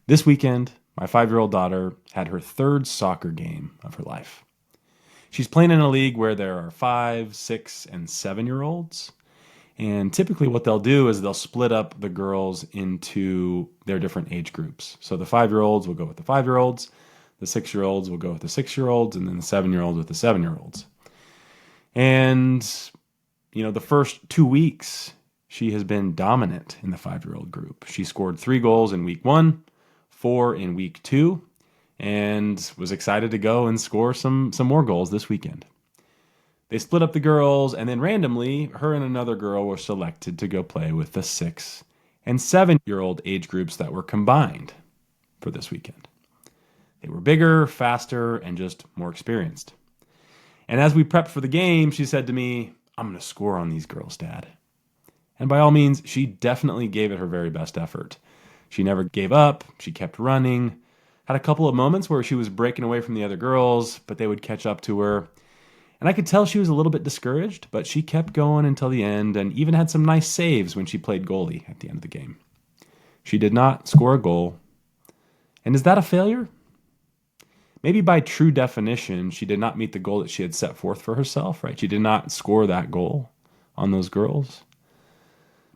This weekend, my 5-year-old daughter had her third soccer game of her life. She's playing in a league where there are 5, 6, and 7-year-olds. And typically what they'll do is they'll split up the girls into their different age groups. So the 5-year-olds will go with the 5-year-olds, the 6-year-olds will go with the 6-year-olds, and then the 7-year-olds with the 7-year-olds. And, the first 2 weeks, she has been dominant in the 5-year-old group. She scored 3 goals in week 1, 4 in week 2, and was excited to go and score some more goals this weekend. They split up the girls, and then randomly, her and another girl were selected to go play with the 6 and 7-year-old age groups that were combined for this weekend. They were bigger, faster, and just more experienced. And as we prepped for the game, she said to me, "I'm going to score on these girls, Dad." And by all means, she definitely gave it her very best effort. She never gave up. She kept running. Had a couple of moments where she was breaking away from the other girls, but they would catch up to her. And I could tell she was a little bit discouraged, but she kept going until the end and even had some nice saves when she played goalie at the end of the game. She did not score a goal. And is that a failure? Maybe by true definition, she did not meet the goal that she had set forth for herself, right? She did not score that goal on those girls.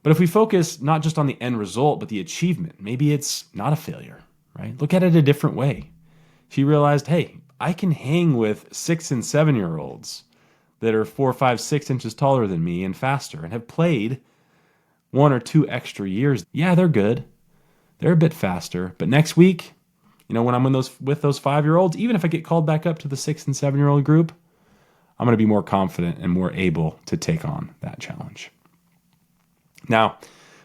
But if we focus not just on the end result, but the achievement, maybe it's not a failure, right? Look at it a different way. She realized, hey, I can hang with 6 and 7-year-olds that are 4, 5, 6 inches taller than me and faster and have played 1 or 2 extra years. Yeah, they're good. They're a bit faster. But next week, when I'm with those 5-year-olds, even if I get called back up to the 6 and 7-year-old group, I'm going to be more confident and more able to take on that challenge. Now,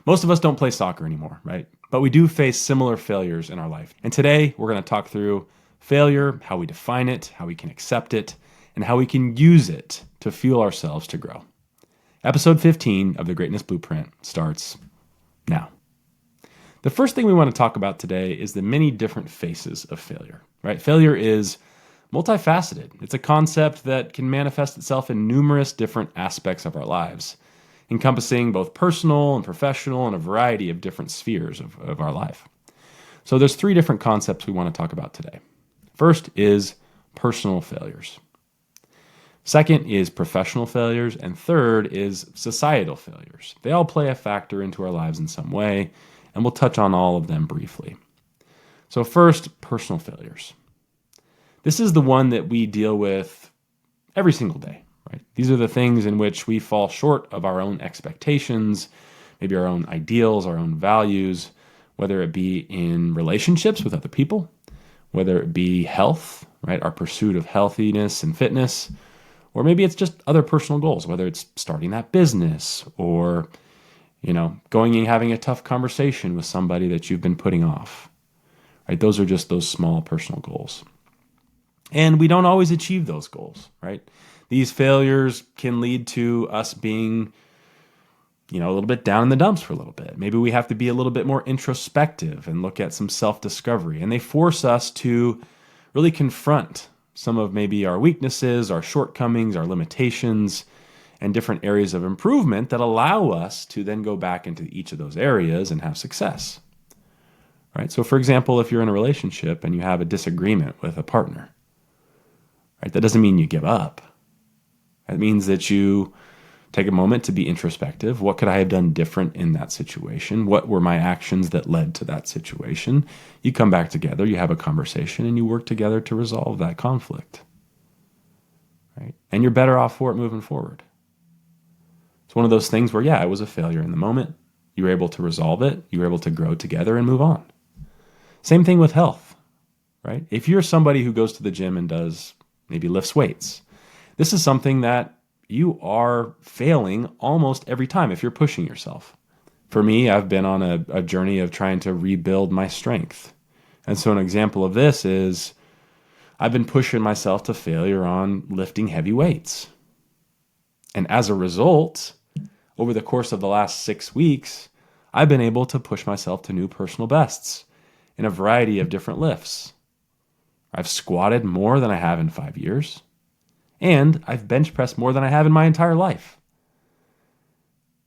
most of us don't play soccer anymore, right? But we do face similar failures in our life. And today we're going to talk through failure, how we define it, how we can accept it, and how we can use it to fuel ourselves to grow. Episode 15 of the Greatness Blueprint starts now. The first thing we want to talk about today is the many different faces of failure, right? Failure is multifaceted. It's a concept that can manifest itself in numerous different aspects of our lives, encompassing both personal and professional and a variety of different spheres of our life. So there's 3 different concepts we want to talk about today. First is personal failures. Second is professional failures. And third is societal failures. They all play a factor into our lives in some way, and we'll touch on all of them briefly. So first, personal failures. This is the one that we deal with every single day. Right? These are the things in which we fall short of our own expectations, maybe our own ideals, our own values, whether it be in relationships with other people, whether it be health, right? Our pursuit of healthiness and fitness, or maybe it's just other personal goals, whether it's starting that business or, going and having a tough conversation with somebody that you've been putting off, right? Those are just those small personal goals. And we don't always achieve those goals, right? These failures can lead to us being, a little bit down in the dumps for a little bit. Maybe we have to be a little bit more introspective and look at some self-discovery. And they force us to really confront some of maybe our weaknesses, our shortcomings, our limitations, and different areas of improvement that allow us to then go back into each of those areas and have success. Right? So for example, if you're in a relationship and you have a disagreement with a partner, right, that doesn't mean you give up. That means that you take a moment to be introspective. What could I have done different in that situation? What were my actions that led to that situation? You come back together, you have a conversation, and you work together to resolve that conflict. Right? And you're better off for it moving forward. It's one of those things where, it was a failure in the moment. You were able to resolve it. You were able to grow together and move on. Same thing with health, right? If you're somebody who goes to the gym and maybe lifts weights, this is something that you are failing almost every time if you're pushing yourself. For me, I've been on a journey of trying to rebuild my strength. And so an example of this is I've been pushing myself to failure on lifting heavy weights. And as a result, over the course of the last 6 weeks, I've been able to push myself to new personal bests in a variety of different lifts. I've squatted more than I have in 5 years. And I've bench pressed more than I have in my entire life.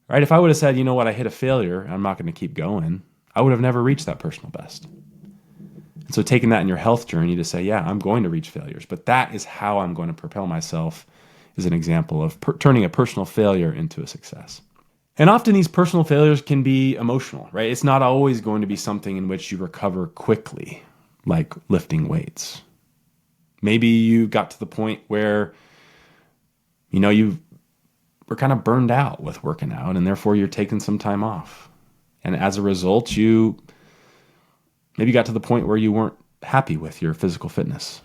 Right? If I would have said, I hit a failure, I'm not going to keep going, I would have never reached that personal best. And so taking that in your health journey to say, yeah, I'm going to reach failures, but that is how I'm going to propel myself is an example of turning a personal failure into a success. And often these personal failures can be emotional, right? It's not always going to be something in which you recover quickly, like lifting weights. Maybe you got to the point where, you were kind of burned out with working out, and therefore you're taking some time off. And as a result, you maybe got to the point where you weren't happy with your physical fitness.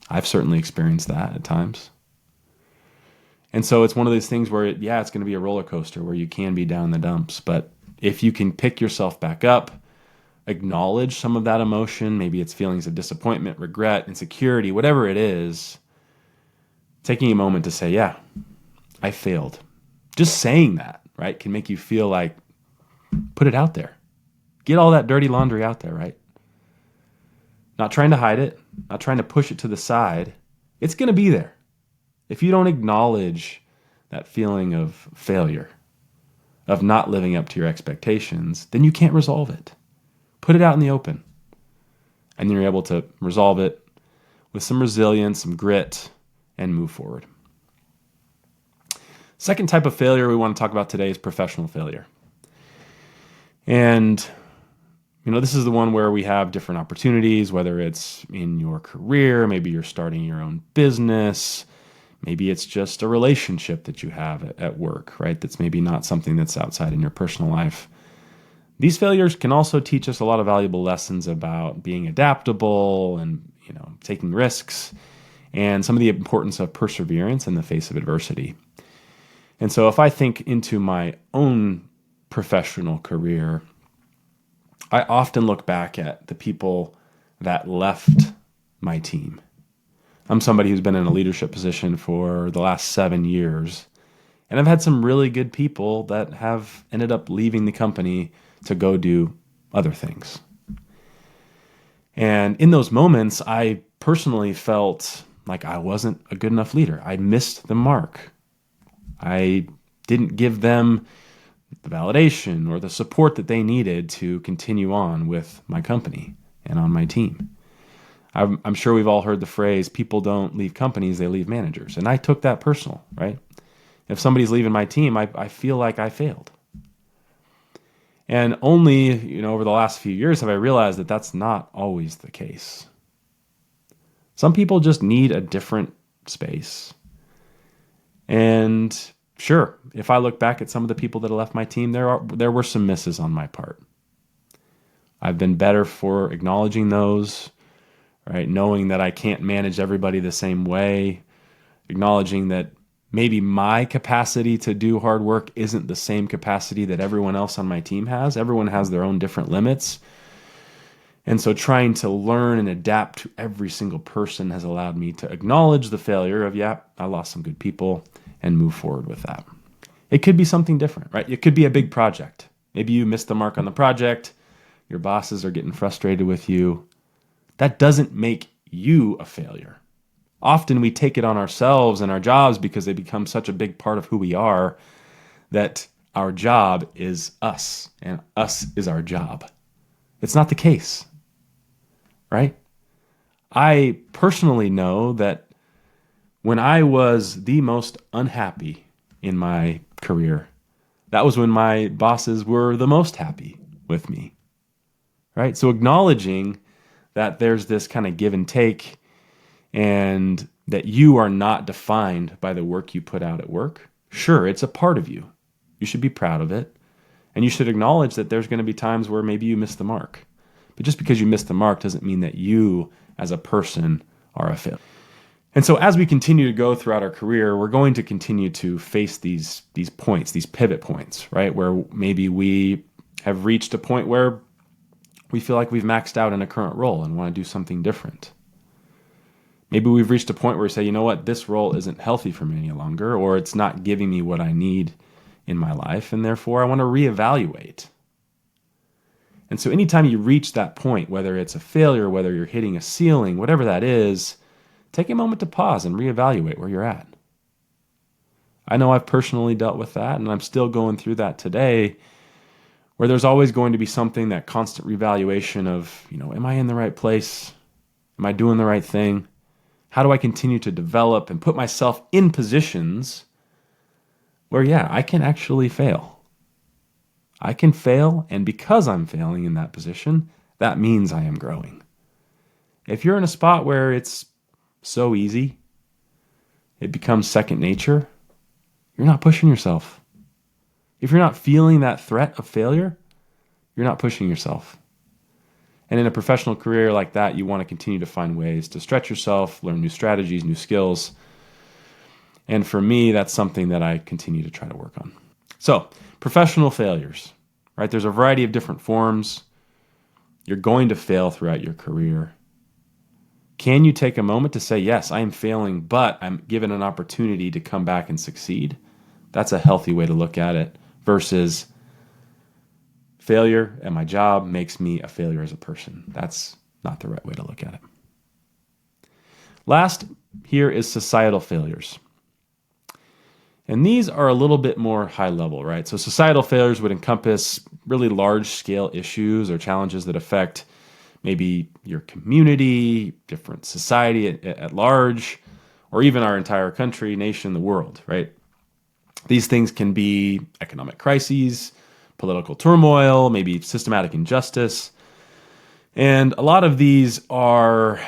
I've certainly experienced that at times. And so it's one of those things where, it's going to be a roller coaster where you can be down in the dumps. But if you can pick yourself back up, acknowledge some of that emotion, maybe it's feelings of disappointment, regret, insecurity, whatever it is, taking a moment to say, yeah, I failed. Just saying that, right, can make you feel like, put it out there. Get all that dirty laundry out there, right? Not trying to hide it, not trying to push it to the side. It's going to be there. If you don't acknowledge that feeling of failure, of not living up to your expectations, then you can't resolve it. Put it out in the open. And you're able to resolve it with some resilience, some grit, and move forward. Second type of failure we want to talk about today is professional failure. And this is the one where we have different opportunities, whether it's in your career, maybe you're starting your own business, maybe it's just a relationship that you have at work, right? That's maybe not something that's outside in your personal life. These failures can also teach us a lot of valuable lessons about being adaptable and, taking risks and some of the importance of perseverance in the face of adversity. And so if I think into my own professional career, I often look back at the people that left my team. I'm somebody who's been in a leadership position for the last 7 years, and I've had some really good people that have ended up leaving the company to go do other things. And in those moments, I personally felt like I wasn't a good enough leader. I missed the mark. I didn't give them the validation or the support that they needed to continue on with my company and on my team. I'm sure we've all heard the phrase, people don't leave companies, they leave managers. And I took that personal, right? If somebody's leaving my team, I feel like I failed. And only, over the last few years have I realized that that's not always the case. Some people just need a different space. And sure, if I look back at some of the people that have left my team, there were some misses on my part. I've been better for acknowledging those, right? Knowing that I can't manage everybody the same way, acknowledging that maybe my capacity to do hard work isn't the same capacity that everyone else on my team has. Everyone has their own different limits. And so trying to learn and adapt to every single person has allowed me to acknowledge the failure of, I lost some good people, and move forward with that. It could be something different, right? It could be a big project. Maybe you missed the mark on the project. Your bosses are getting frustrated with you. That doesn't make you a failure. Often we take it on ourselves and our jobs because they become such a big part of who we are that our job is us and us is our job. It's not the case, right? I personally know that when I was the most unhappy in my career, that was when my bosses were the most happy with me, right? So acknowledging that there's this kind of give and take and that you are not defined by the work you put out at work. Sure, it's a part of you. You should be proud of it. And you should acknowledge that there's going to be times where maybe you miss the mark. But just because you miss the mark doesn't mean that you as a person are a failure. And so as we continue to go throughout our career, we're going to continue to face these points, these pivot points, right? Where maybe we have reached a point where we feel like we've maxed out in a current role and want to do something different. Maybe we've reached a point where we say, you know what, this role isn't healthy for me any longer, or it's not giving me what I need in my life, and therefore I want to reevaluate. And so anytime you reach that point, whether it's a failure, whether you're hitting a ceiling, whatever that is, take a moment to pause and reevaluate where you're at. I know I've personally dealt with that, and I'm still going through that today, where there's always going to be something, that constant reevaluation of, am I in the right place? Am I doing the right thing? How do I continue to develop and put myself in positions where, I can actually fail. I can fail, and because I'm failing in that position, that means I am growing. If you're in a spot where it's so easy, it becomes second nature, you're not pushing yourself. If you're not feeling that threat of failure, you're not pushing yourself. And in a professional career like that, you want to continue to find ways to stretch yourself, learn new strategies, new skills. And for me, that's something that I continue to try to work on. So, professional failures, right? There's a variety of different forms. You're going to fail throughout your career. Can you take a moment to say, yes, I am failing, but I'm given an opportunity to come back and succeed? That's a healthy way to look at it versus failure at my job makes me a failure as a person. That's not the right way to look at it. Last here is societal failures. And these are a little bit more high level, right? So societal failures would encompass really large scale issues or challenges that affect maybe your community, different society at large, or even our entire country, nation, the world, right? These things can be economic crises, political turmoil, maybe systematic injustice. And a lot of these are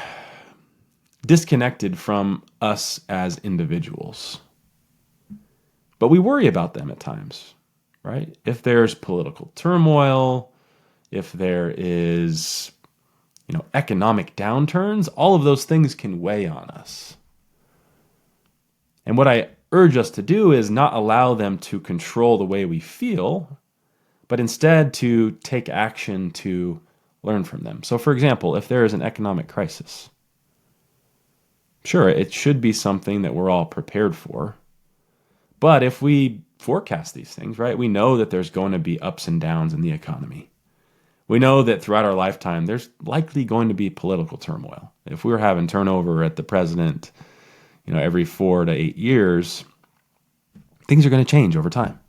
disconnected from us as individuals. But we worry about them at times, right? If there's political turmoil, if there is, economic downturns, all of those things can weigh on us. And what I urge us to do is not allow them to control the way we feel, but instead to take action to learn from them. So for example, if there is an economic crisis, sure, it should be something that we're all prepared for. But if we forecast these things, right, we know that there's going to be ups and downs in the economy. We know that throughout our lifetime, there's likely going to be political turmoil. If we're having turnover at the president, every 4 to 8 years, things are going to change over time.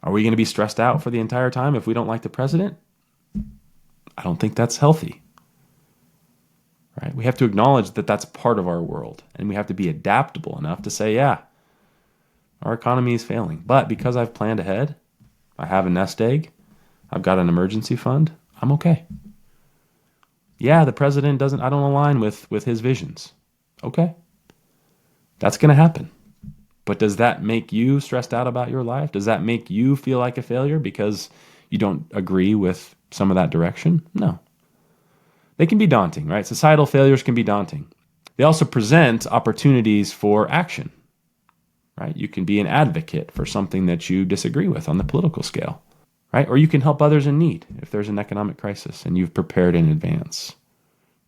Are we going to be stressed out for the entire time if we don't like the president? I don't think that's healthy. Right? We have to acknowledge that that's part of our world, and we have to be adaptable enough to say, our economy is failing. But because I've planned ahead, I have a nest egg, I've got an emergency fund, I'm okay. The president I don't align with his visions. Okay. That's going to happen. But does that make you stressed out about your life? Does that make you feel like a failure because you don't agree with some of that direction? No. They can be daunting, right? Societal failures can be daunting. They also present opportunities for action, right? You can be an advocate for something that you disagree with on the political scale, right? Or you can help others in need if there's an economic crisis and you've prepared in advance.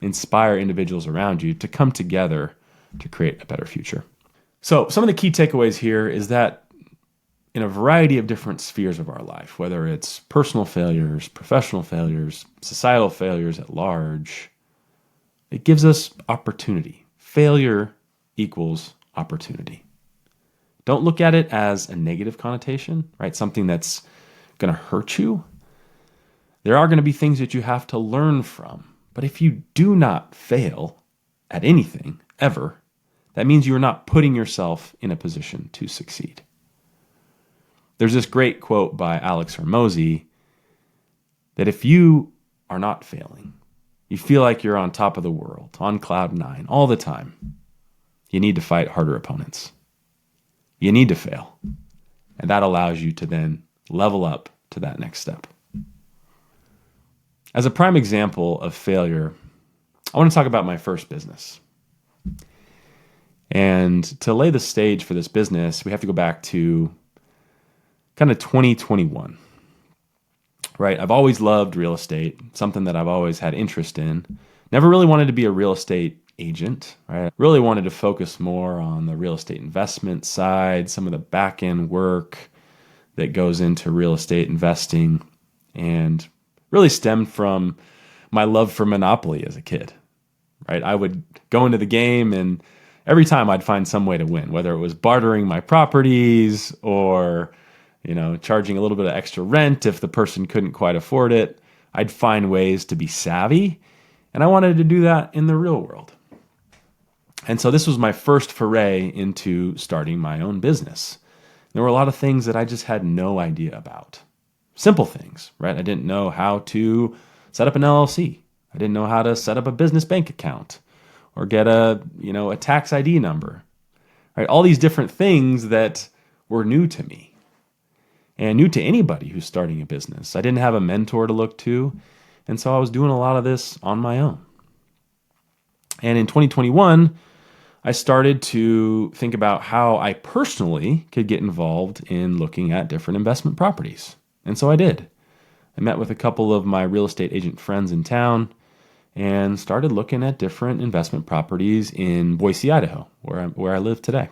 Inspire individuals around you to come together to create a better future. So some of the key takeaways here is that in a variety of different spheres of our life, whether it's personal failures, professional failures, societal failures at large, it gives us opportunity. Failure equals opportunity. Don't look at it as a negative connotation, right? Something that's going to hurt you. There are going to be things that you have to learn from. But if you do not fail at anything, ever, that means you're not putting yourself in a position to succeed. There's this great quote by Alex Hormozy that if you are not failing, you feel like you're on top of the world, on cloud nine all the time, you need to fight harder opponents. You need to fail. And that allows you to then level up to that next step. As a prime example of failure, I want to talk about my first business. And to lay the stage for this business, we have to go back to kind of 2021, right? I've always loved real estate, something that I've always had interest in. Never really wanted to be a real estate agent, right? Really wanted to focus more on the real estate investment side, some of the back end work that goes into real estate investing, and really stemmed from my love for Monopoly as a kid, right? I would go into the game and every time I'd find some way to win, whether it was bartering my properties or, charging a little bit of extra rent if the person couldn't quite afford it. I'd find ways to be savvy, and I wanted to do that in the real world. And so this was my first foray into starting my own business. There were a lot of things that I just had no idea about. Simple things, right? I didn't know how to set up an LLC. I didn't know how to set up a business bank account or get a tax ID number, right? All these different things that were new to me and new to anybody who's starting a business. I didn't have a mentor to look to, and so I was doing a lot of this on my own. And in 2021, I started to think about how I personally could get involved in looking at different investment properties. And so I did. I met with a couple of my real estate agent friends in town and started looking at different investment properties in Boise, Idaho, where I live today.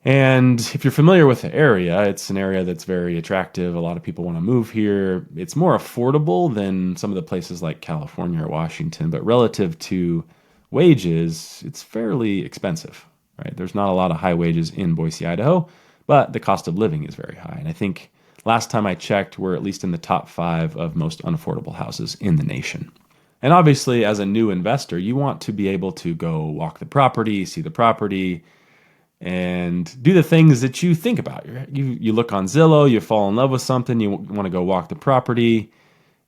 And if you're familiar with the area, it's an area that's very attractive. A lot of people want to move here. It's more affordable than some of the places like California or Washington, but relative to wages, it's fairly expensive, right? There's not a lot of high wages in Boise, Idaho, but the cost of living is very high. And I think last time I checked, we're at least in the top 5 of most unaffordable houses in the nation. And obviously, as a new investor, you want to be able to go walk the property, see the property, and do the things that you think about. You look on Zillow, you fall in love with something, you want to go walk the property,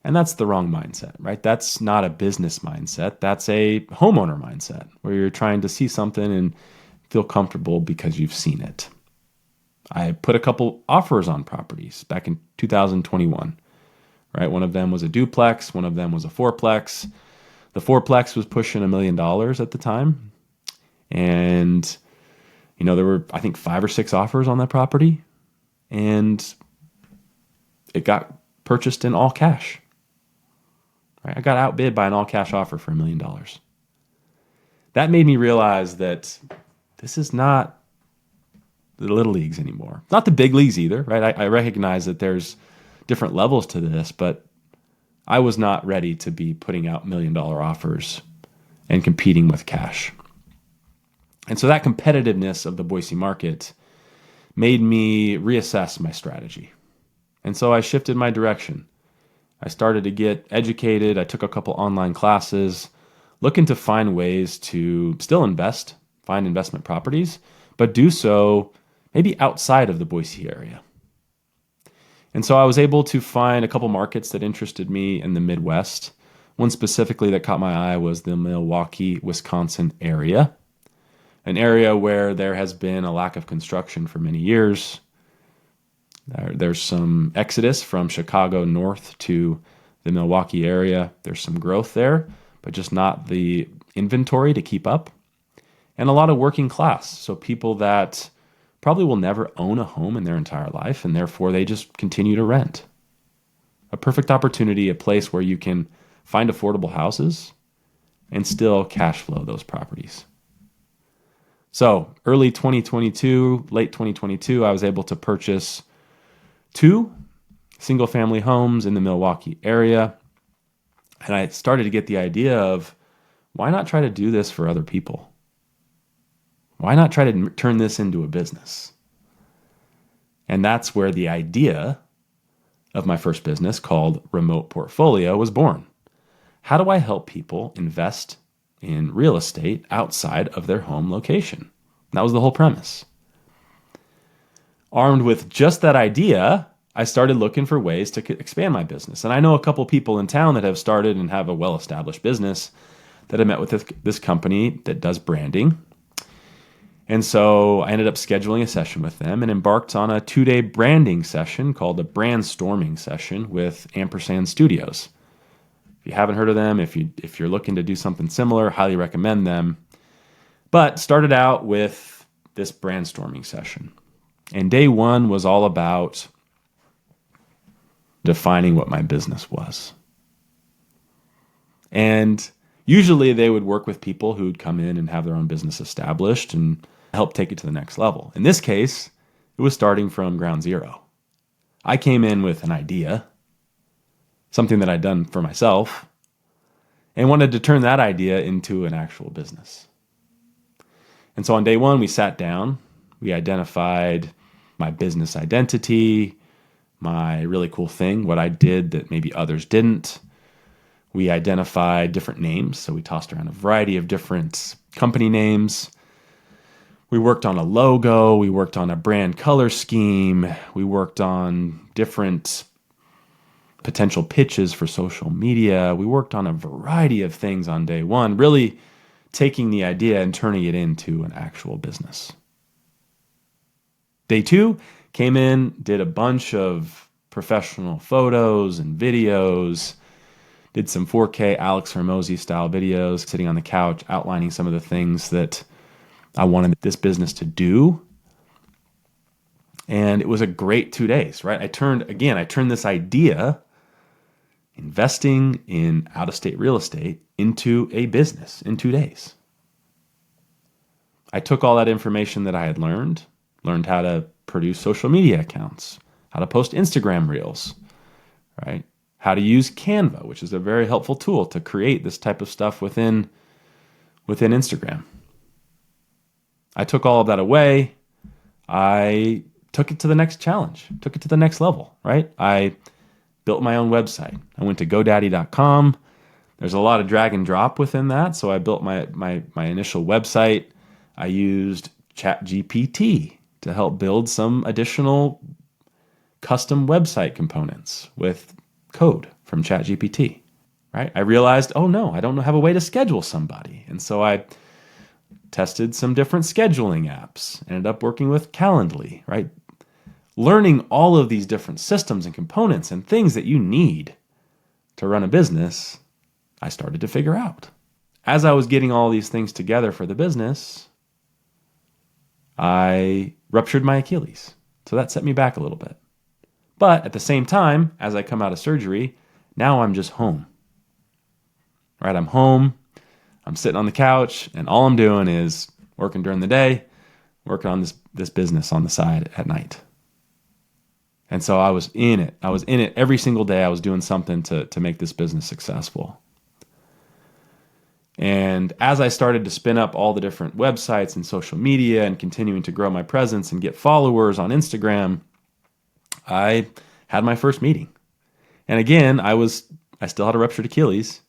and that's the wrong mindset, right? That's not a business mindset. That's a homeowner mindset where you're trying to see something and feel comfortable because you've seen it. I put a couple offers on properties back in 2021, right? One of them was a duplex. One of them was a fourplex. The fourplex was pushing $1 million at the time. And, there were, I think, 5 or 6 offers on that property. And it got purchased in all cash. Right? I got outbid by an all cash offer for $1 million. That made me realize that this is not the little leagues anymore. Not the big leagues either, right? I recognize that there's different levels to this, but I was not ready to be putting out $1 million offers and competing with cash. And so that competitiveness of the Boise market made me reassess my strategy. And so I shifted my direction. I started to get educated. I took a couple online classes, looking to find ways to still invest, find investment properties, but do so maybe outside of the Boise area. And so I was able to find a couple markets that interested me in the Midwest. One specifically that caught my eye was the Milwaukee, Wisconsin area, an area where there has been a lack of construction for many years. There's some exodus from Chicago north to the Milwaukee area. There's some growth there, but just not the inventory to keep up. And a lot of working class, so people that probably will never own a home in their entire life, and therefore they just continue to rent. A perfect opportunity, a place where you can find affordable houses and still cash flow those properties. So early 2022, late 2022, I was able to purchase 2 single-family homes in the Milwaukee area. And I started to get the idea of, why not try to do this for other people? Why not try to turn this into a business? And that's where the idea of my first business, called Remote Portfolio, was born. How do I help people invest in real estate outside of their home location? That was the whole premise. Armed with just that idea, I started looking for ways to expand my business. And I know a couple people in town that have started and have a well-established business that I met with this company that does branding. And so I ended up scheduling a session with them and embarked on a 2-day branding session called the Brandstorming Session with Ampersand Studios. If you haven't heard of them, if you're looking to do something similar, highly recommend them. But started out with this brainstorming session. And day 1 was all about defining what my business was. And usually they would work with people who'd come in and have their own business established and help take it to the next level. In this case, it was starting from ground zero. I came in with an idea, something that I'd done for myself, and wanted to turn that idea into an actual business. And so on day 1, we sat down, we identified my business identity, my really cool thing, what I did that maybe others didn't. We identified different names, so we tossed around a variety of different company names. We worked on a logo, we worked on a brand color scheme, we worked on different potential pitches for social media. We worked on a variety of things on day one, really taking the idea and turning it into an actual business. Day two, came in, did a bunch of professional photos and videos, did some 4K Alex Hormozy style videos, sitting on the couch, outlining some of the things that I wanted this business to do. And it was a great 2 days, right? I turned this idea, investing in out-of-state real estate, into a business in 2 days. I took all that information that I had learned how to produce social media accounts, how to post Instagram reels, right? How to use Canva, which is a very helpful tool to create this type of stuff within Instagram. I took all of that away. I took it to the next challenge, took it to the next level, right? I built my own website. I went to GoDaddy.com. There's a lot of drag and drop within that. So I built my initial website. I used ChatGPT to help build some additional custom website components with code from ChatGPT, right? I realized, oh no, I don't have a way to schedule somebody. And so I tested some different scheduling apps, ended up working with Calendly, right? Learning all of these different systems and components and things that you need to run a business, I started to figure out. As I was getting all these things together for the business, I ruptured my Achilles. So that set me back a little bit. But at the same time, as I come out of surgery, now I'm just home. Right? I'm home. I'm sitting on the couch, and all I'm doing is working during the day, working on this business on the side at night. And so I was in it. I was in it every single day. I was doing something to make this business successful. And as I started to spin up all the different websites and social media and continuing to grow my presence and get followers on Instagram, I had my first meeting. And again, I still had a ruptured Achilles.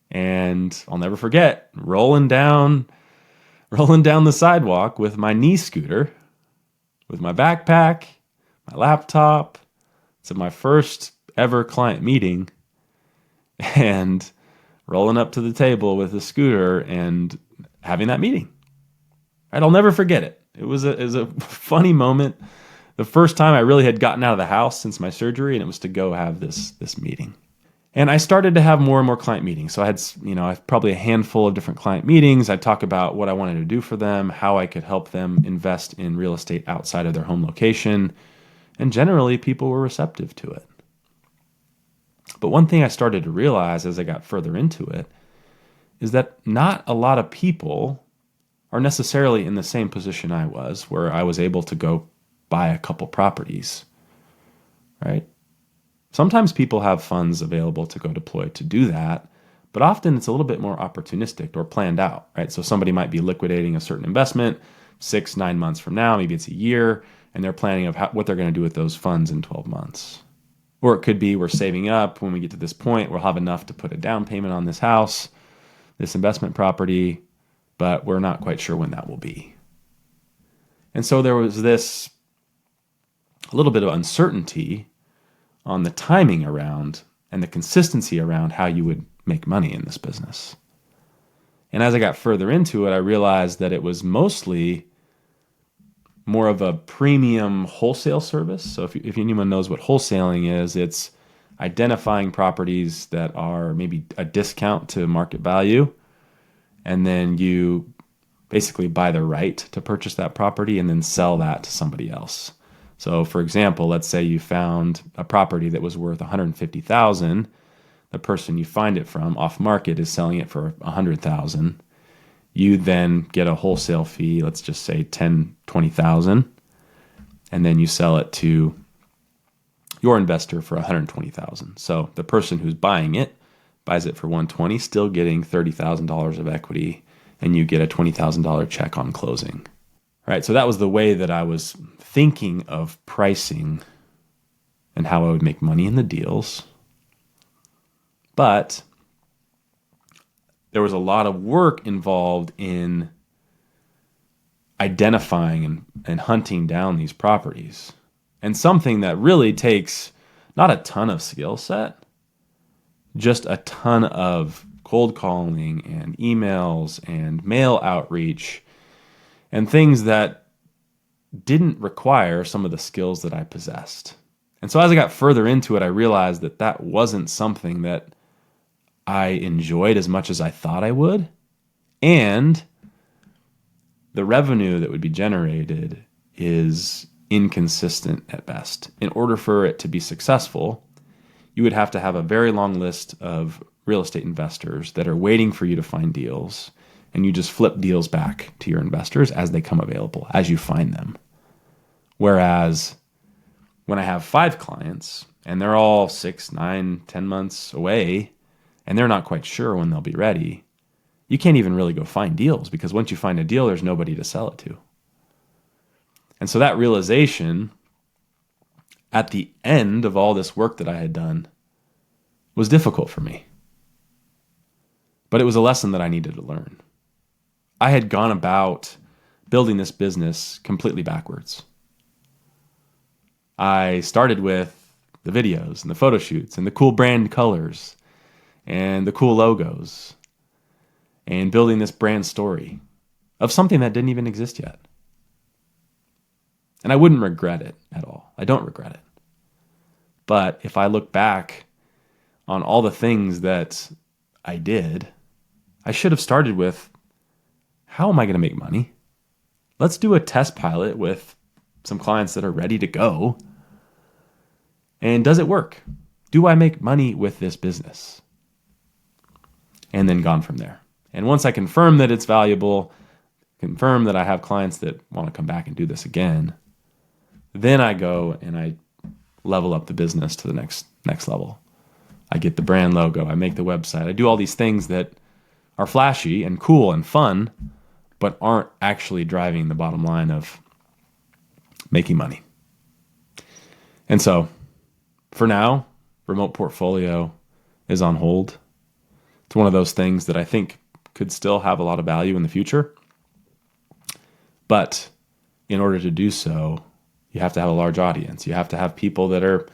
And I'll never forget rolling down the sidewalk with my knee scooter, with my backpack, my laptop. It's my first ever client meeting, and rolling up to the table with a scooter and having that meeting. Right? I'll never forget it. It was a funny moment. The first time I really had gotten out of the house since my surgery, and it was to go have this meeting. And I started to have more and more client meetings. So I had probably a handful of different client meetings. I'd talk about what I wanted to do for them, how I could help them invest in real estate outside of their home location. And generally, people were receptive to it. But one thing I started to realize as I got further into it is that not a lot of people are necessarily in the same position I was, where I was able to go buy a couple properties, right? Sometimes people have funds available to go deploy to do that, but often it's a little bit more opportunistic or planned out, right? So somebody might be liquidating a certain investment 6-9 months from now, maybe it's a year, and they're planning of what they're going to do with those funds in 12 months. Or it could be we're saving up. When we get to this point, we'll have enough to put a down payment on this house, this investment property, but we're not quite sure when that will be. And so there was a little bit of uncertainty on the timing around and the consistency around how you would make money in this business. And as I got further into it, I realized that it was mostly more of a premium wholesale service. So if anyone knows what wholesaling is, it's identifying properties that are maybe a discount to market value, and then you basically buy the right to purchase that property and then sell that to somebody else. So for example, let's say you found a property that was worth $150,000. The person you find it from off market is selling it for $100,000. You then get a wholesale fee, let's just say $10,000, $20,000, and then you sell it to your investor for $120,000. So the person who's buying it buys it for $120,000, still getting $30,000 of equity, and you get a $20,000 check on closing. Right? So that was the way that I was thinking of pricing and how I would make money in the deals. But there was a lot of work involved in identifying and hunting down these properties. And something that really takes not a ton of skill set, just a ton of cold calling and emails and mail outreach and things that didn't require some of the skills that I possessed. And so as I got further into it, I realized that that wasn't something that I enjoyed as much as I thought I would. And the revenue that would be generated is inconsistent at best. In order for it to be successful, you would have to have a very long list of real estate investors that are waiting for you to find deals, and you just flip deals back to your investors as they come available, as you find them. Whereas when I have 5 clients and they're all 6, 9, 10 months away and they're not quite sure when they'll be ready, you can't even really go find deals, because once you find a deal, there's nobody to sell it to. And so that realization at the end of all this work that I had done was difficult for me. But it was a lesson that I needed to learn. I had gone about building this business completely backwards. I started with the videos and the photo shoots and the cool brand colors and the cool logos and building this brand story of something that didn't even exist yet. And I wouldn't regret it at all. I don't regret it. But if I look back on all the things that I did, I should have started with, how am I going to make money? Let's do a test pilot with some clients that are ready to go. And does it work? Do I make money with this business? And then gone from there. And once I confirm that it's valuable, confirm that I have clients that want to come back and do this again, then I go and I level up the business to the next level. I get the brand logo, I make the website, I do all these things that are flashy and cool and fun, but aren't actually driving the bottom line of making money. And so for now, remote portfolio is on hold. It's one of those things that I think could still have a lot of value in the future. But in order to do so, you have to have a large audience. You have to have people that are,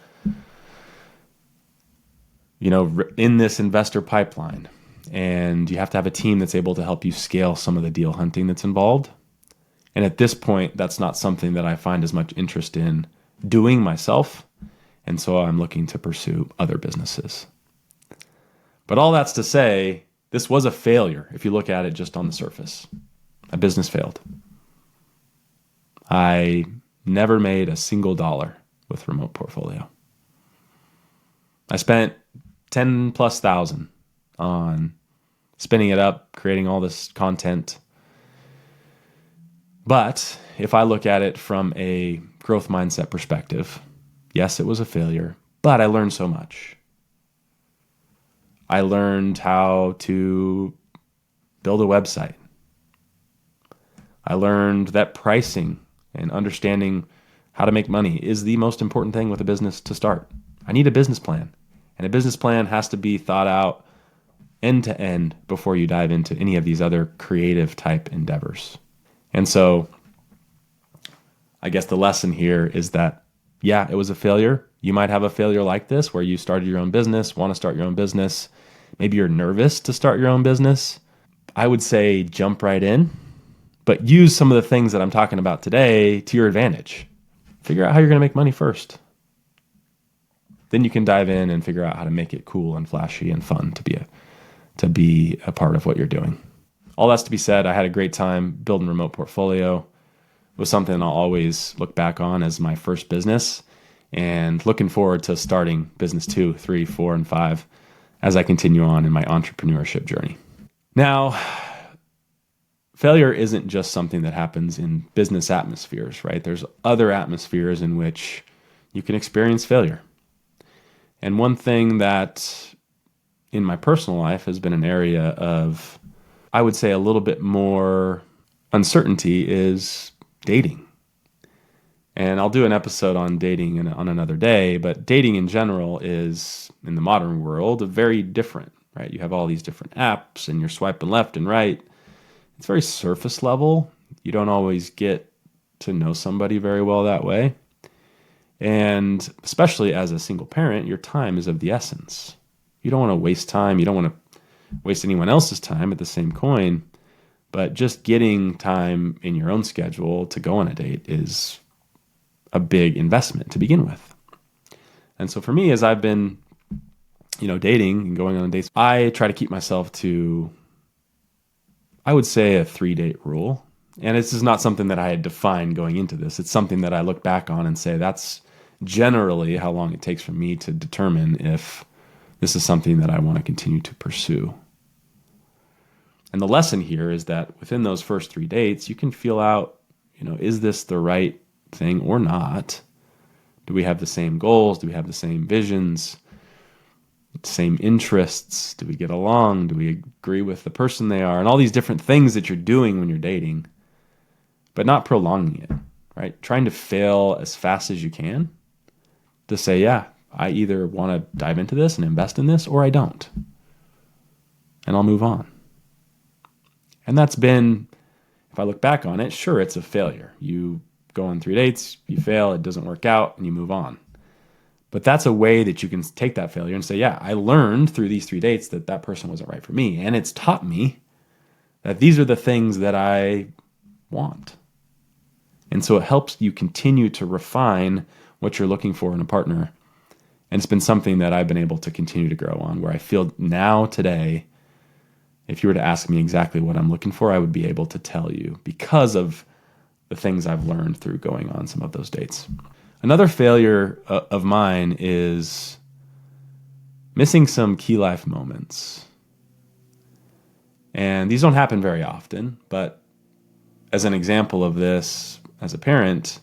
in this investor pipeline. And you have to have a team that's able to help you scale some of the deal hunting that's involved. And at this point, that's not something that I find as much interest in doing myself. And so I'm looking to pursue other businesses. But all that's to say, this was a failure if you look at it just on the surface. A business failed. I never made a single dollar with remote portfolio. I spent 10 plus thousand on spinning it up, creating all this content. But if I look at it from a growth mindset perspective, yes, it was a failure, but I learned so much. I learned how to build a website. I learned that pricing and understanding how to make money is the most important thing with a business to start. I need a business plan. And a business plan has to be thought out end to end before you dive into any of these other creative type endeavors. And so I guess the lesson here is that, yeah, it was a failure. You might have a failure like this where you started your own business, want to start your own business. Maybe you're nervous to start your own business. I would say jump right in, but use some of the things that I'm talking about today to your advantage. Figure out how you're going to make money first. Then you can dive in and figure out how to make it cool and flashy and fun to be a part of what you're doing. All that's to be said, I had a great time building remote portfolio. It was something I'll always look back on as my first business, and looking forward to starting business 2, 3, 4, and 5 as I continue on in my entrepreneurship journey. Now, failure isn't just something that happens in business atmospheres, right? There's other atmospheres in which you can experience failure. And one thing that in my personal life has been an area of, I would say, a little bit more uncertainty is dating. And I'll do an episode on dating on another day, but dating in general is, in the modern world, very different, right? You have all these different apps and you're swiping left and right. It's very surface level. You don't always get to know somebody very well that way. And especially as a single parent, your time is of the essence. You don't want to waste time. You don't want to waste anyone else's time at the same coin. But just getting time in your own schedule to go on a date is a big investment to begin with. And so for me, as I've been, dating and going on dates, I try to keep myself to, I would say, a 3-date rule. And this is not something that I had defined going into this. It's something that I look back on and say that's generally how long it takes for me to determine if this is something that I want to continue to pursue. And the lesson here is that within those first 3 dates, you can feel out, is this the right thing or not? Do we have the same goals? Do we have the same visions? Same interests? Do we get along? Do we agree with the person they are? And all these different things that you're doing when you're dating, but not prolonging it, right? Trying to fail as fast as you can to say, yeah, I either want to dive into this and invest in this or I don't. And I'll move on. And that's been, if I look back on it, sure, it's a failure. You go on 3 dates, you fail, it doesn't work out, and you move on. But that's a way that you can take that failure and say, yeah, I learned through these 3 dates that that person wasn't right for me. And it's taught me that these are the things that I want. And so it helps you continue to refine what you're looking for in a partner. And it's been something that I've been able to continue to grow on, where I feel now today, if you were to ask me exactly what I'm looking for, I would be able to tell you because of the things I've learned through going on some of those dates. Another failure of mine is missing some key life moments. And these don't happen very often, but as an example of this, as a parent,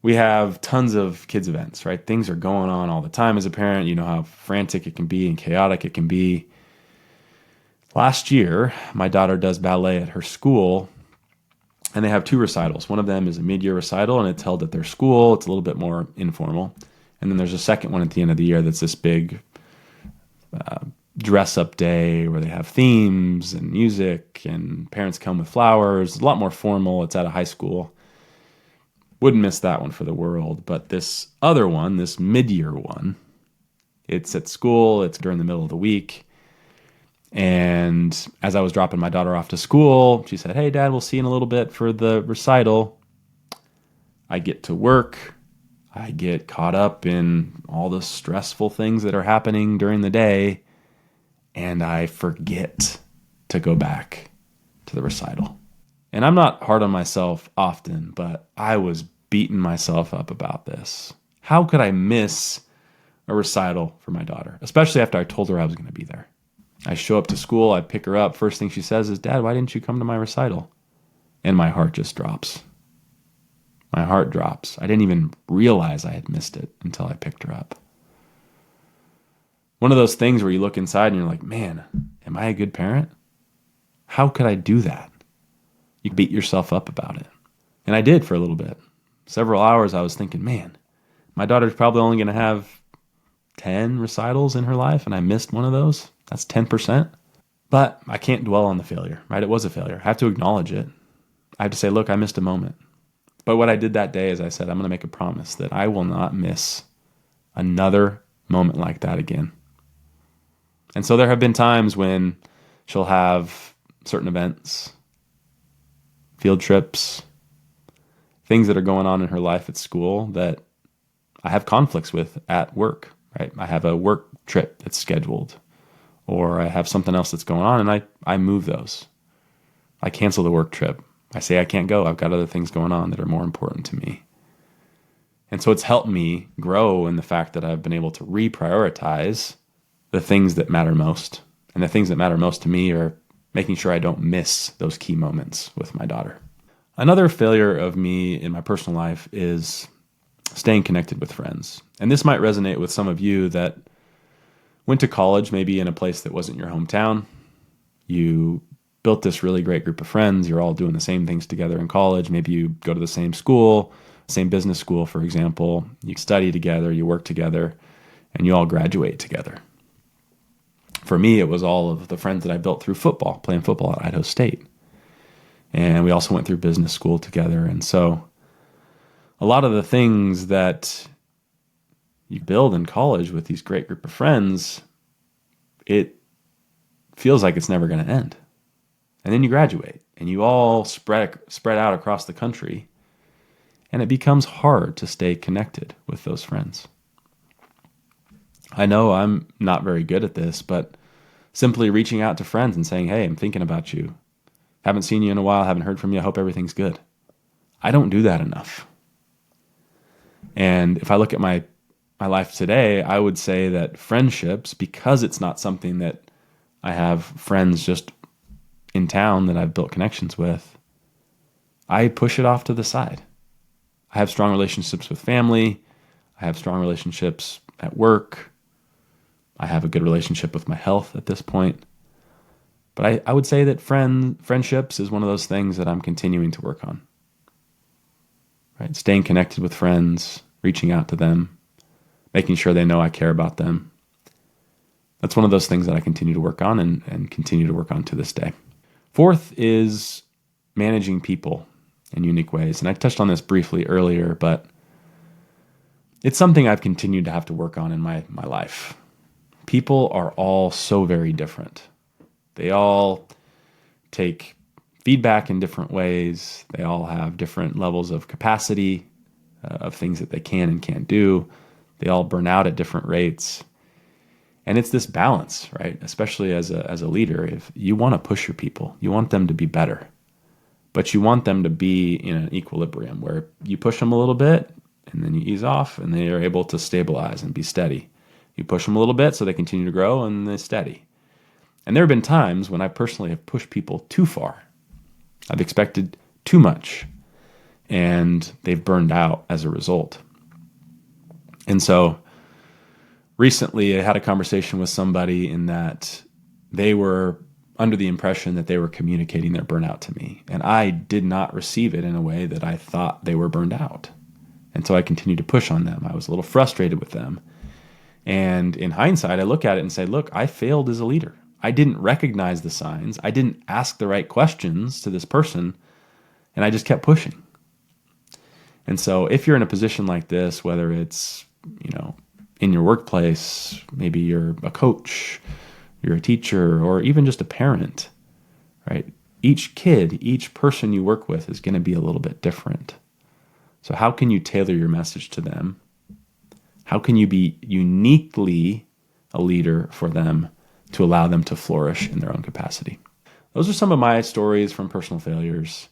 we have tons of kids events, right? Things are going on all the time as a parent. You know how frantic it can be and chaotic it can be. Last year, my daughter does ballet at her school, and they have 2 recitals. One of them is a mid-year recital, and it's held at their school. It's a little bit more informal. And then there's a second one at the end of the year that's this big dress-up day where they have themes and music, and parents come with flowers. It's a lot more formal. It's at a high school. Wouldn't miss that one for the world. But this other one, this mid-year one, it's at school. It's during the middle of the week. And as I was dropping my daughter off to school, she said, "Hey, Dad, we'll see you in a little bit for the recital." I get to work. I get caught up in all the stressful things that are happening during the day, and I forget to go back to the recital. And I'm not hard on myself often, but I was beating myself up about this. How could I miss a recital for my daughter, especially after I told her I was going to be there? I show up to school, I pick her up. First thing she says is, "Dad, why didn't you come to my recital?" And my heart just drops. My heart drops. I didn't even realize I had missed it until I picked her up. One of those things where you look inside and you're like, man, am I a good parent? How could I do that? You beat yourself up about it. And I did for a little bit. Several hours I was thinking, man, my daughter's probably only going to have 10 recitals in her life, and I missed one of those. That's 10%. But I can't dwell on the failure, right? It was a failure. I have to acknowledge it. I have to say, look, I missed a moment. But what I did that day is I said, I'm going to make a promise that I will not miss another moment like that again. And so there have been times when she'll have certain events, field trips, things that are going on in her life at school that I have conflicts with at work, right? I have a work trip that's scheduled, or I have something else that's going on, and I move those. I cancel the work trip. I say I can't go. I've got other things going on that are more important to me. And so it's helped me grow in the fact that I've been able to reprioritize the things that matter most. And the things that matter most to me are making sure I don't miss those key moments with my daughter. Another failure of me in my personal life is staying connected with friends. And this might resonate with some of you that went to college maybe in a place that wasn't your hometown. You built this really great group of friends. You're all doing the same things together in college. Maybe you go to the same school, same business school, for example. You study together, you work together, and you all graduate together. For me, it was all of the friends that I built through football, playing football at Idaho State. And we also went through business school together. And so a lot of the things that you build in college with these great group of friends, it feels like it's never going to end. And then you graduate and you all spread out across the country, and it becomes hard to stay connected with those friends. I know I'm not very good at this, but simply reaching out to friends and saying, hey, I'm thinking about you. Haven't seen you in a while, haven't heard from you, I hope everything's good. I don't do that enough. And if I look at my life today, I would say that friendships, because it's not something that I have friends just in town that I've built connections with, I push it off to the side. I have strong relationships with family. I have strong relationships at work. I have a good relationship with my health at this point. But I would say that friendships is one of those things that I'm continuing to work on. Right? Staying connected with friends, reaching out to them, making sure they know I care about them. That's one of those things that I continue to work on and continue to work on to this day. Fourth is managing people in unique ways. And I touched on this briefly earlier, but it's something I've continued to have to work on in my life. People are all so very different. They all take feedback in different ways. They all have different levels of capacity of things that they can and can't do. They all burn out at different rates. And it's this balance, right? Especially as a leader, if you want to push your people, you want them to be better, but you want them to be in an equilibrium where you push them a little bit and then you ease off and they are able to stabilize and be steady. You push them a little bit so they continue to grow and they're steady. And there have been times when I personally have pushed people too far. I've expected too much and they've burned out as a result. And so recently, I had a conversation with somebody in that they were under the impression that they were communicating their burnout to me. And I did not receive it in a way that I thought they were burned out. And so I continued to push on them. I was a little frustrated with them. And in hindsight, I look at it and say, look, I failed as a leader. I didn't recognize the signs. I didn't ask the right questions to this person. And I just kept pushing. And so if you're in a position like this, whether it's, in your workplace, maybe you're a coach, you're a teacher, or even just a parent, right? Each kid, each person you work with is going to be a little bit different. So how can you tailor your message to them? How can you be uniquely a leader for them to allow them to flourish in their own capacity? Those are some of my stories from personal failures.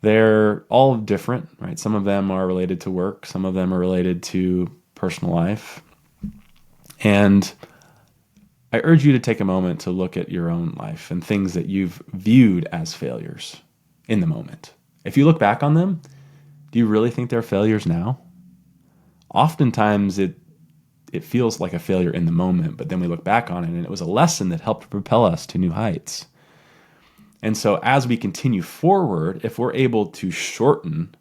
They're all different, right? Some of them are related to work. Some of them are related to personal life. And I urge you to take a moment to look at your own life and things that you've viewed as failures in the moment. If you look back on them, do you really think they're failures now? Oftentimes it feels like a failure in the moment, but then we look back on it and it was a lesson that helped propel us to new heights. And so as we continue forward, if we're able to shorten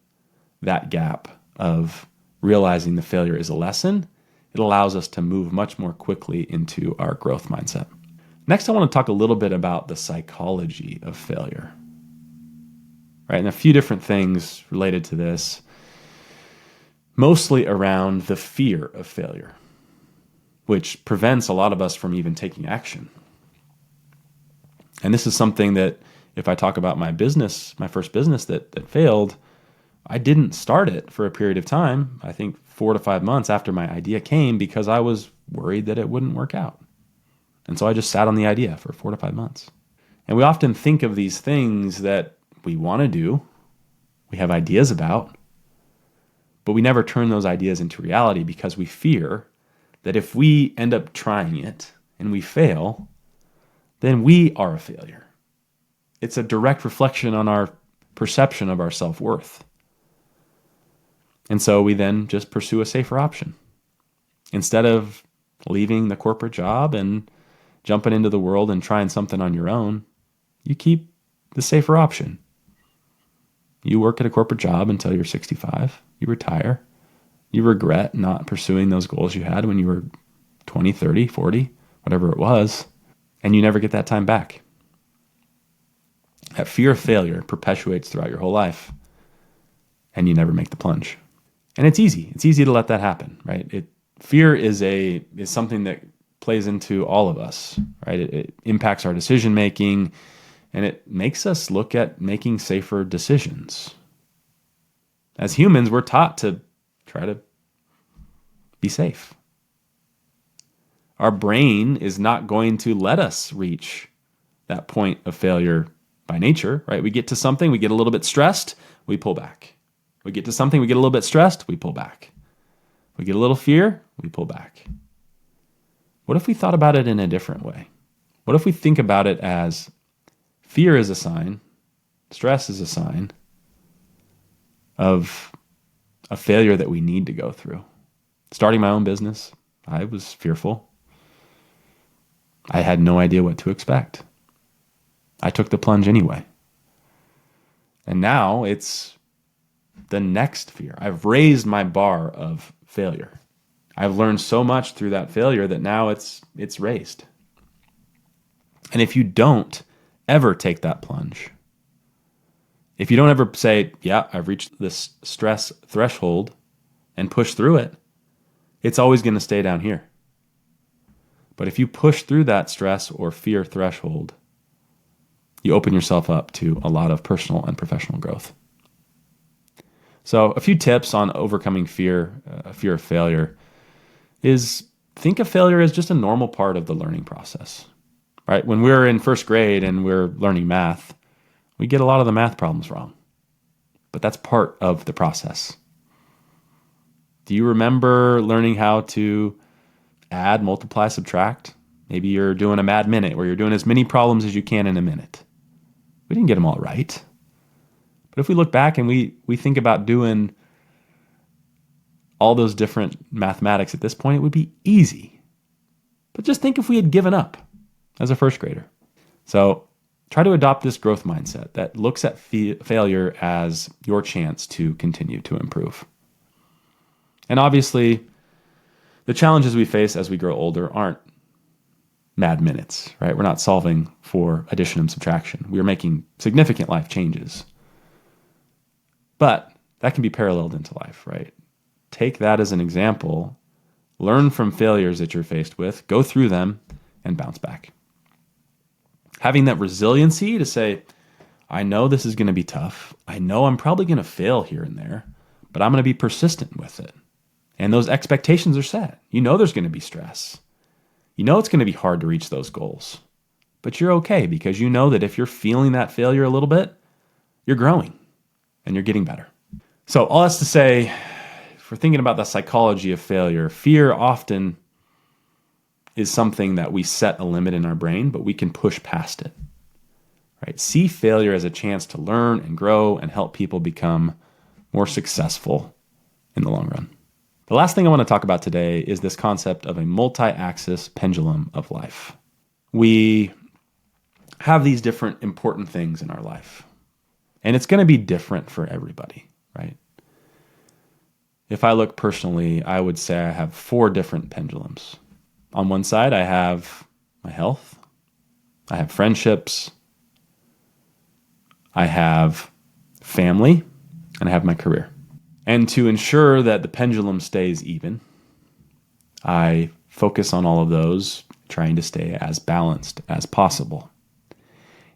that gap of realizing the failure is a lesson, it allows us to move much more quickly into our growth mindset. Next, I want to talk a little bit about the psychology of failure. Right, and a few different things related to this, mostly around the fear of failure, which prevents a lot of us from even taking action. And this is something that if I talk about my business, my first business that failed, I didn't start it for a period of time, I think 4 to 5 months after my idea came, because I was worried that it wouldn't work out. And so I just sat on the idea for 4 to 5 months. And we often think of these things that we want to do, we have ideas about, but we never turn those ideas into reality because we fear that if we end up trying it and we fail, then we are a failure. It's a direct reflection on our perception of our self-worth. And so we then just pursue a safer option. Instead of leaving the corporate job and jumping into the world and trying something on your own, You keep the safer option. You work at a corporate job until you're 65. You retire. You regret not pursuing those goals you had when you were 20, 30, 40, whatever it was, and you never get that time back. That fear of failure perpetuates throughout your whole life, and you never make the plunge. And it's easy. It's easy to let that happen, right? Fear is something that plays into all of us, right? It impacts our decision making, and it makes us look at making safer decisions. As humans, we're taught to try to be safe. Our brain is not going to let us reach that point of failure by nature, right? We get to something, we get a little bit stressed, we pull back. We get to something, we get a little bit stressed, we pull back. We get a little fear, we pull back. What if we thought about it in a different way? What if we think about it as fear is a sign, stress is a sign of a failure that we need to go through? Starting my own business, I was fearful. I had no idea what to expect. I took the plunge anyway. And now it's the next fear. I've raised my bar of failure. I've learned so much through that failure that now it's raised. And if you don't ever take that plunge, if you don't ever say, yeah, I've reached this stress threshold and push through it, it's always going to stay down here. But if you push through that stress or fear threshold, you open yourself up to a lot of personal and professional growth. So a few tips on overcoming fear of failure is think of failure as just a normal part of the learning process, right? When we're in first grade and we're learning math, we get a lot of the math problems wrong, but that's part of the process. Do you remember learning how to add, multiply, subtract? Maybe you're doing a mad minute where you're doing as many problems as you can in a minute. We didn't get them all right. But if we look back and we think about doing all those different mathematics at this point, it would be easy. But just think if we had given up as a first grader. So try to adopt this growth mindset that looks at failure as your chance to continue to improve. And obviously, the challenges we face as we grow older aren't mad minutes, right? We're not solving for addition and subtraction. We are making significant life changes. But that can be paralleled into life, right? Take that as an example. Learn from failures that you're faced with, go through them, and bounce back. Having that resiliency to say, I know this is going to be tough. I know I'm probably going to fail here and there, but I'm going to be persistent with it. And those expectations are set. You know there's going to be stress. You know it's going to be hard to reach those goals. But you're okay because you know that if you're feeling that failure a little bit, you're growing and you're getting better. So all that's to say, if we're thinking about the psychology of failure, fear often is something that we set a limit in our brain, but we can push past it. Right? See failure as a chance to learn and grow and help people become more successful in the long run. The last thing I want to talk about today is this concept of a multi-axis pendulum of life. We have these different important things in our life, and it's going to be different for everybody, right? If I look personally, I would say I have 4 different pendulums. On one side, I have my health, I have friendships, I have family, and I have my career. And to ensure that the pendulum stays even, I focus on all of those, trying to stay as balanced as possible.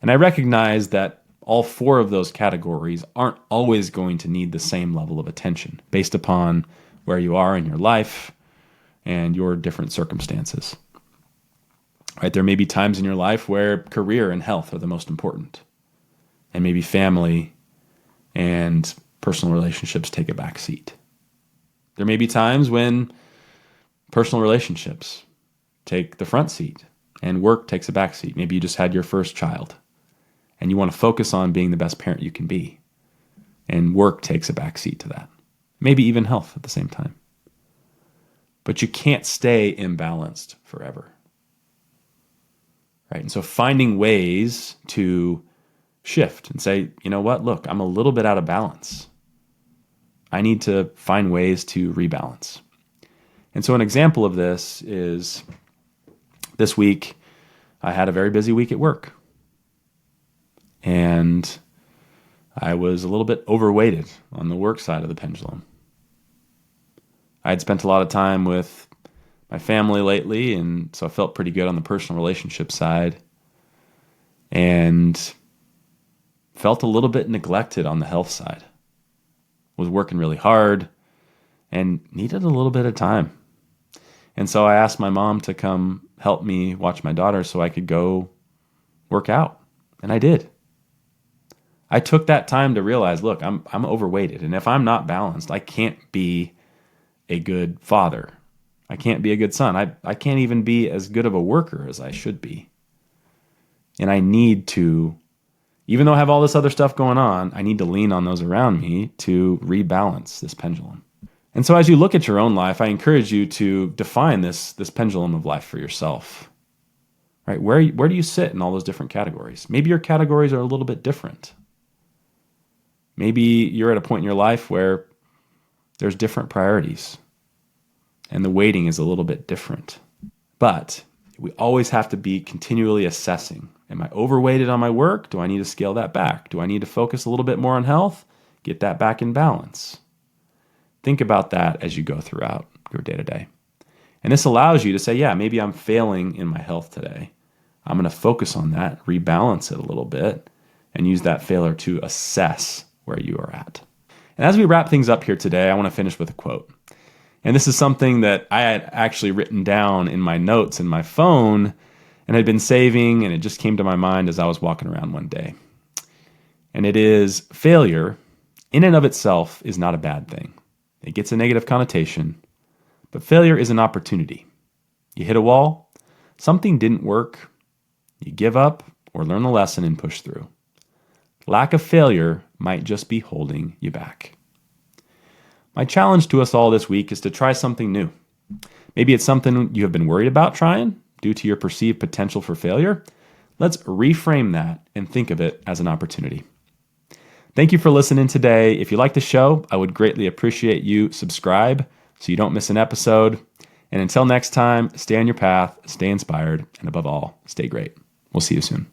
And I recognize that all 4 of those categories aren't always going to need the same level of attention based upon where you are in your life and your different circumstances. Right? There may be times in your life where career and health are the most important, and maybe family and personal relationships take a back seat. There may be times when personal relationships take the front seat and work takes a back seat. Maybe you just had your first child and you want to focus on being the best parent you can be, and work takes a back seat to that. Maybe even health at the same time. But you can't stay imbalanced forever. right? And so finding ways to shift and say, you know what, look, I'm a little bit out of balance. I need to find ways to rebalance. And so an example of this is this week, I had a very busy week at work. And I was a little bit overweighted on the work side of the pendulum. I had spent a lot of time with my family lately, and so I felt pretty good on the personal relationship side. And felt a little bit neglected on the health side. Was working really hard and needed a little bit of time. And so I asked my mom to come help me watch my daughter so I could go work out. And I did. I took that time to realize, look, I'm overweighted. And if I'm not balanced, I can't be a good father. I can't be a good son. I can't even be as good of a worker as I should be. And I need to, even though I have all this other stuff going on, I need to lean on those around me to rebalance this pendulum. And so as you look at your own life, I encourage you to define this pendulum of life for yourself. Right? Where do you sit in all those different categories? Maybe your categories are a little bit different. Maybe you're at a point in your life where there's different priorities and the weighting is a little bit different. But we always have to be continually assessing. Am I overweighted on my work? Do I need to scale that back? Do I need to focus a little bit more on health? Get that back in balance. Think about that as you go throughout your day-to-day. And this allows you to say, yeah, maybe I'm failing in my health today. I'm going to focus on that, rebalance it a little bit, and use that failure to assess where you are at. And as we wrap things up here today, I want to finish with a quote. And this is something that I had actually written down in my notes in my phone and had been saving, and it just came to my mind as I was walking around one day. And it is, failure in and of itself is not a bad thing. It gets a negative connotation, but failure is an opportunity. You hit a wall, something didn't work, you give up or learn the lesson and push through. Lack of failure might just be holding you back. My challenge to us all this week is to try something new. Maybe it's something you have been worried about trying due to your perceived potential for failure. Let's reframe that and think of it as an opportunity. Thank you for listening today. If you like the show, I would greatly appreciate you subscribe so you don't miss an episode. And until next time, stay on your path, stay inspired, and above all, stay great. We'll see you soon.